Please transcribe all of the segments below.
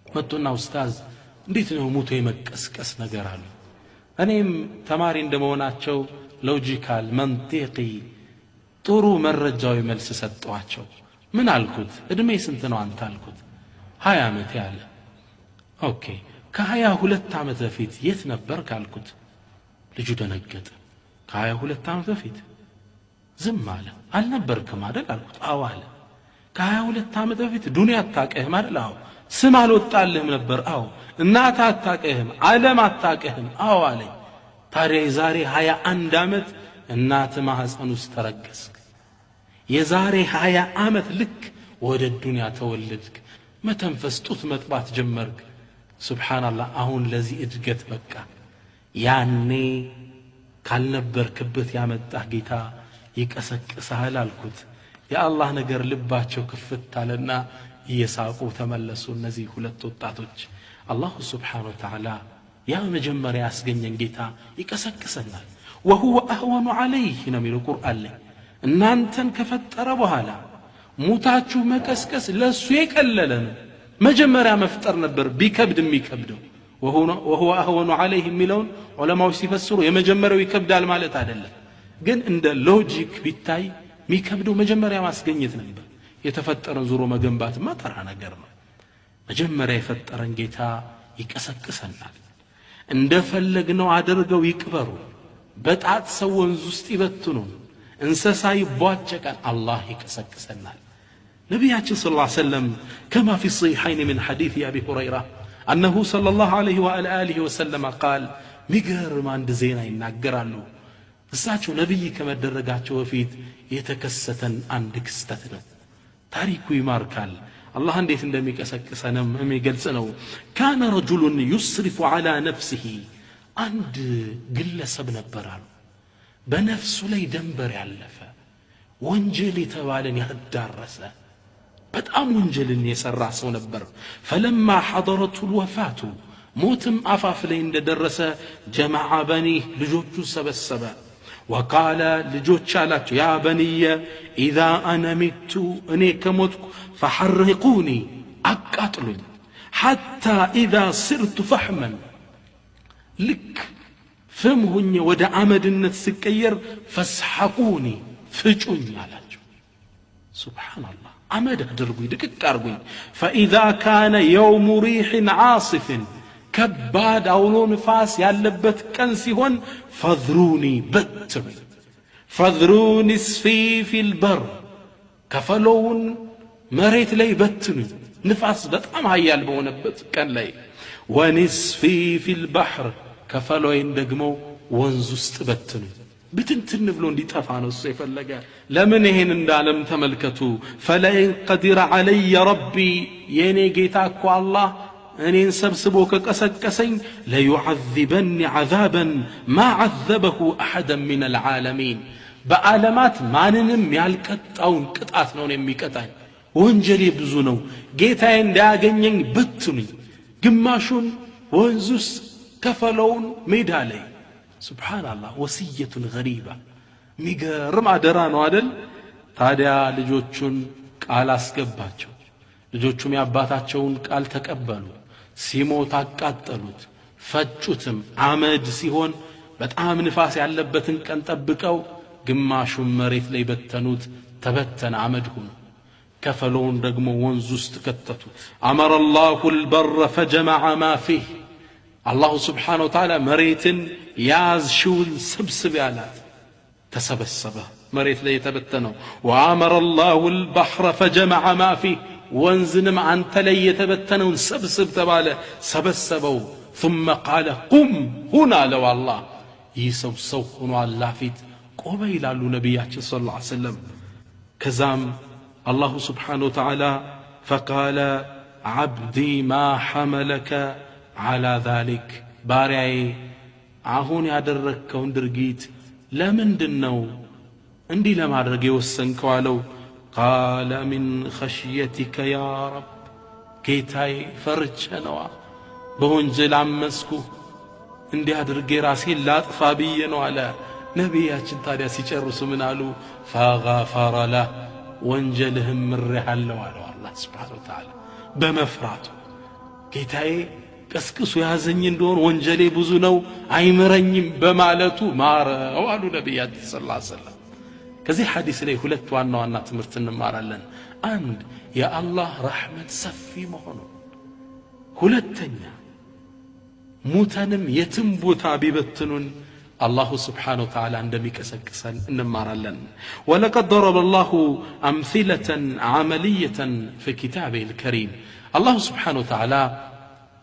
መጡና ኡስታዝ እንዴት ነው ሙቶ የመቀስቀስ ነገር አሉ። እኔም ተማሪ እንደመሆናቸው ሎጂካል መንጢቂ ጥሩ መረጃዊ መልስ ሰጠዋቸው። ምን አልኩት? እድሜ ስንት ነው አንተ አልኩት። 20 ዓመት ያለ። ኦኬ ከ22 ዓመት በፊት የት ነበር ካልኩት ልጁ ደነገጠ። ከ22 ዓመት በፊት ዝም አለ። አልነበርክም አይደል አልኩት። አዎ አለ። ከ22 ዓመት በፊት ዱንያ አታውቅህም አይደል? አዎ። ስም አልወጣልህም ነበር? አዎ። እናት አታውቅህም፣ ዓለም አታውቅህም? አዎ አለኝ። ታዲያ የዛሬ 21 ዓመት እናት ማህፀን ውስጥ ተረገዝክ፣ የዛሬ 20 ዓመት ልክ ወደ ዱንያ ተወለድክ፣ መተንፈስ ጡት መጥባት ጀመርክ። ሱብሃንአላህ አሁን ለዚህ እድገት በቃ። ያኔ ካልነበርክበት ያመጣህ ጌታ ይቀሰቅሳል አልኩት። የአላህ ነገር ልባቸው ክፍት አለና እየሳቁ ተመለሱ እነዚህ ሁለት ወጣቶች። አላሁ ሱብሓነሁ ወተዓላ ያ መጀመሪያ ያስገኘን ጌታ ይቀሰቅሰናል። وهو أهون عليه ነው የሚለው ቁርአን ላይ። እናንተን ከፈጠረ በኋላ ሙታችሁ መቀስቀስ ለሱ የቀለለ ነው። መጀመሪያ መፍጠር ነበር ቢከብድ የሚከብደው። وهو أهون عليه የሚለውን ዑለማዎች ሲፈስሩ የመጀመሪያው ይከብዳል ማለት አይደለም፣ ግን እንደ ሎጂክ ቢታይ የሚከብደው መጀመሪያ ማስገኘት ነበር። የተፈጠረን ዙሮ መገንባት ማጠራ ነገር ነው። መጀመሪያ የፈጠረን ጌታ ይቀሰቅሰናል። እንደፈለግነው አድርገው ይቅበሩ፣ በጣት ሰው ወንዝ ውስጥ ይበትኑ፣ እንስሳ ይቧጨቃል፣ አላህ ይቀሰቅሰናል። ነቢያችን ሰለላሁ ዐለይሂ ወሰለም كما في الصحيحين من حديث أبي هريرة أنه صلى الله عليه وآله وسلم قال ሚገርም አንድ ዜና ይናገራሉ። እሳቸው ነብይ ከመደረጋቸው በፊት የተከሰተን አንድ ክስተት ነው። ታሪኩ ይማርካል። አላህ እንዴት እንደሚቀሰቅሰንም የሚገልጽ ነው። كان رجل يسرف على نفسه አንድ ግለሰብ ነበራሉ በነፍሱ ላይ ደንበር ያለፈ ወንጀል የተባለን ያዳረሰ በጣም ወንጀልን የሰራ ሰው ነበር። فلما حضرته الوفاة موتم አፋፍ ላይ እንደደረሰ جمع بنيه ልጆቹ ሰበሰበ። وقال ልጆች አላቸው يا بني إذا أنا مت እኔ ከሞትኩ فحرقوني አቃጥሉኝ حتى إذا صرت فحما ልክ ፍም ሆኜ ወደ አመድነት ስቀየር ፈስሐቁኒ ፍጩኝ አላቸው። ሱብሃንአላህ አመድ አድርጉኝ ድቅቅ አርጉኝ። فإذا كان يوم ريح عاصف ከባድ አውሎ ንፋስ ያለበት ቀን ሲሆን ፈዝሩኒ በትሩኝ ፈዝሩኒ ስፊ البر ከፈለውን መሬት ላይ በትኑኝ ንፋስ በጣም ኃያል በሆነበት ቀን ላይ ወንስፊ في البحر ከፈለውን ደግሞ ወንዝ ውስጥ በትኑኝ ብትንትን ብሎ እንዲጠፋ ነው እሱ የፈለገ። ለምን ይሄን እንዳለም ተመልከቱ። فلئن قدر علي ربي የኔ ጌታ እኮ አላህ እኔን ሰብስቦ ከቀሰቀሰኝ ለዩዓذበኒ عذابا ما عذبه احدا من العالمين በዓለማት ማንንም ያልቀጣውን ቅጣት ነው የሚቀጣኝ። ወንጀሌ ብዙ ነው። ጌታዬ እንዳያገኘኝ በትኑኝ፣ ግማሹን ወንዝ ውስጥ ከፈለውን ሜዳ ላይ። ሱብሃንአላህ ወሲየቱን ገሪባ ሚገርም አደራ ነው አይደል? ታዲያ ልጆቹን ቃል አስገባቸው። ልጆቹም ያባታቸውን ቃል ተቀበሉ። ሲሞት አቃጠሉት፣ ፈጩትም። አመድ ሲሆን በጣም ንፋስ ያለበትን ቀን ጠብቀው ግማሹን መሬት ላይ በተኑት። ተበተነ፣ አመድ ሆነ። ከፈለውን ደግሞ ወንዝ ውስጥ ከተቱት። አመረ الله البر فجمع ما فيه አላሁ ስብሓነሁ ወተዓላ መሬትን ያዝሽውን ስብስብ ያላት ተሰበሰበ፣ መሬት ላይ የተበተነው። وአመረ الله البحر فجمع ما فيه ወንዝንም አንተ ላይ የተበተነውን ሰብስብ ተባለ፣ ሰበሰበው። ثم قال قم هنا لو الله ይሰው ሰው ሆኖ አላህ ፊት ቆመ ይላሉ ነቢያችን ሰለላሁ ዐለይሂ ወሰለም። ከዛም አላሁ ስብሓነሁ ወተዓላ فقال عبدي ما حملك على ذلك ባሪያዬ አሁን ያደረከውን ድርጊት ለምንድነው እንዲህ ለማድረግ የወሰንከው አለው። قال من خشيتك يا رب ጌታዬ ፈርቼ ነዋ፣ በወንጀል አመስኩ፣ እንዲህ አድርጌ ራሴን ላጥፋ ብዬ ነው አለ። ነቢያችን ታዲያ ሲጨርሱ ምን አሉ? فغفر له ወንጀልህም ምሬሃለሁ አለው አላህ ሱብሓነሁ ወተዓላ በመፍራቱ። ጌታዬ ቀስቅሱ ያዘኝ እንደሆነ ወንጀሌ ብዙ ነው አይምረኝም በማለቱ ማረው አሉ ነብያችን ሰለላሁ ዐለይሂ ወሰለም። ከዚህ ሐዲስ ላይ ሁለት ዋና ዋና ትምህርት እንማራለን። አንድ የአላህ ረሕመት ሰፊ መሆኑ፣ ሁለተኛ ሙተንም የትም ቦታ ቢበትኑን الله سبحانه وتعالى عندما يكسكسن انمارلن. ولقد ضرب الله أمثلة عملية في كتابه الكريم. الله سبحانه وتعالى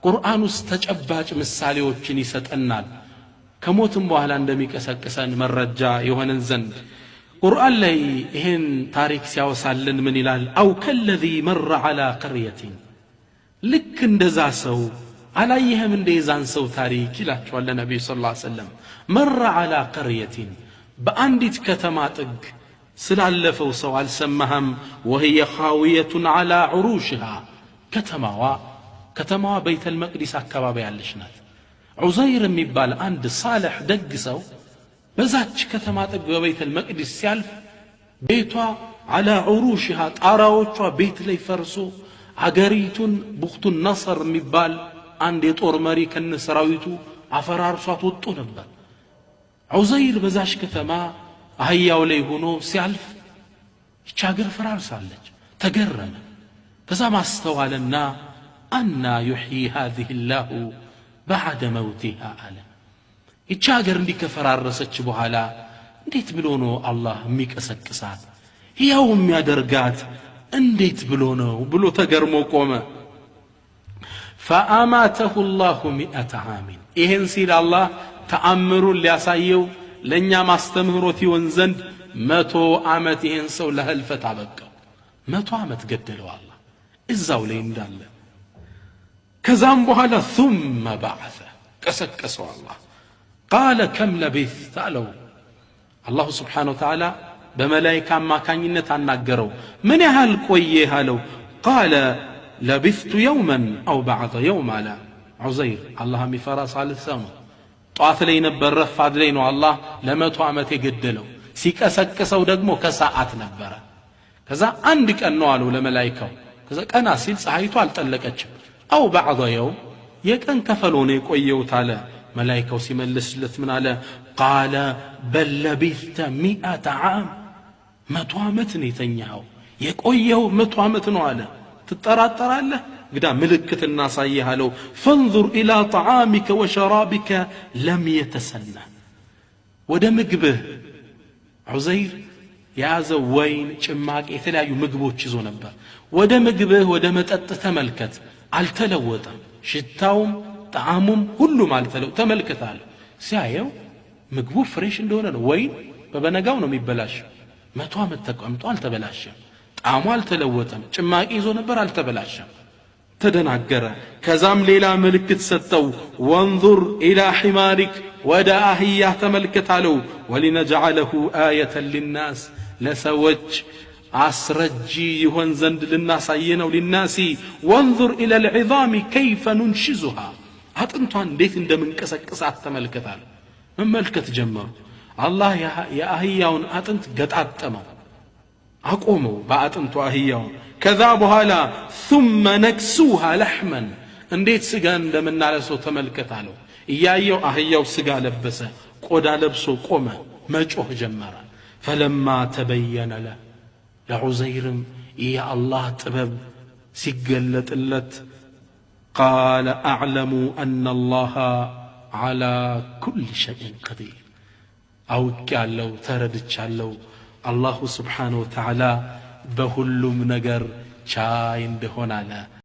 قرآن استجباج مساليوችን ይሰጠናል። ከሞትም በኋላ እንደሚቀሰቅሰን መረጃ የሆነን ዘንድ ቁርአን ላይ ይሄን ታሪክ ሲያወሳልን ምን ይላል? أو كالذي مر على قرية ልክ እንደዛ ሰው አላየህም እንደዛን ሰው ታሪክ ይላቸዋል ነብዩ ሰለላሁ ዐለይሂ ወሰለም። መረ على قرية በአንዲት ከተማ ጥግ ስላለፈው ሰው አልሰማህም? وهي خاوية على عروشها ከተማዋ ቤተል መቅዲስ አካባቢ ያለች ናት። ዑዘይር የሚባል አንድ ሳልህ ደግ ሰው በዛች ከተማ ጥግ በቤተል መቅዲስ ሲያልፍ ቤቷ على عروشها ጣራዎቿ ቤት ላይ ፈርሶ አገሪቱን ቡኽቱ ነስር የሚባል አንድ የጦር መሪ ከነሰራዊቱ አፈራርሷት ወጥቶ ነበር። ዑዘይር በዛች ከተማ አህያው ላይ ሆኖ ሲያልፍ ይህች አገር ፈራርሳለች። ተገረመ። ከዛ ማስተዋልና አና يحيي هذه الله بعد موتها አለ። ይህች አገር እንዲከፈራረሰች በኋላ እንዴት ብሎ ነው አላህ የሚቀሰቅሳት ሕያው የሚያደርጋት እንዴት ብሎ ነው ብሎ ተገርሞ ቆመ። فأماته الله 100 عام ይሄን ሲል አላህ ተአምሩን ሊያሳየው ለኛ ማስተምህሮት ይሆን ዘንድ 100 ዓመት ይሄን ሰው ለህልፈት አበቃው። 100 ዓመት ገደለው አላህ እዛው ላይ እንዳለ። ከዛም በኋላ ثم بعث ቀሰቀሰው አላህ። قال كم لبثت አለው። አላህ Subhanahu Wa Ta'ala በመላእክት አማካኝነት አናገረው። ምን ያህል ቆየህ አለው። قال لبثت يوما أو بعض يوم على عزير. الله مفرا صالح سنة طاف لي نبر رفاد لينو الله لما تعمت يقدلو ሲቀሰቅሰው ደግሞ ከሰዓት ነበረ። ከዛ አንድ ቀን ነው አሉ ለመላእክቱ። ከዛ ቀና ሲል ፀሐይቱ አልጠለቀችም። أو بعض يوم የቀን ከፈሎ ነው የቆየው ታለ። መላእክቱ ሲመልስለት ምን አለ? قال بل لبثت 100 عام 100 ዓመት ነው የተኛው የቆየው 100 ዓመት ነው አለ። ትጠራጠራለህ? ግዳ ምልክት እናሳይሃለው። فانظر الى طعامك وشرابك لم يتسنى ወደ ምግብህ ዑዘይር ያዘ ወይን ጭማቂ የተለያዩ ምግቦች ይዞ ነበር። ወደ ምግብህ ወደ መጠጥ ተመልከት አልተለወጠም። ሽታውም ጣዕሙም ሁሉም አልተለወጠም። ተመልከታል። ሲያየው ምግቡ ፍሬሽ እንደሆነ ነው። ወይን በበነጋው ነው የሚበላሸው። 100 ዓመት ተቀምጦ አልተበላሸም። ጣዕሙ አልተለወጠም። ጭማቂ ይዞ ነበር አልተበላሸም። ተደናገረ። ከዛም ሌላ ምልክት ሰጠው። وانظر الى حمارك ወደ አህያ ተመልከት አለው። ولنجعله آية للناس ለሰዎች አስረጂ ይሆን ዘንድ ልናሳየነው። للناس وانظر الى العظام كيف ننشزها አጥንቷን እንዴት እንደምንቀሰቅሳት ተመልከታል። መመልከት ጀመሩ። አላህ የአህያውን አጥንት ገጣጠመው አቆመው በአጥንቱ አህያው። ከዛ በኋላ ثم نكسوها لحما እንዴት ስጋ እንደምናለሰው ተመልከት አለው። እያየው አህያው ስጋ ለበሰ፣ ቆዳ ለብሶ ቆመ፣ መጮህ ጀመረ። فلما تبين له ለዑዘይርም يا الله ጥበብ ሲገለጥለት قال أعلم أن الله على كل شيء قدير አውቄያለሁ ተረድቻለሁ الله سبحانه وتعالى بهلم نجر ቻይ እንደሆነ አለ።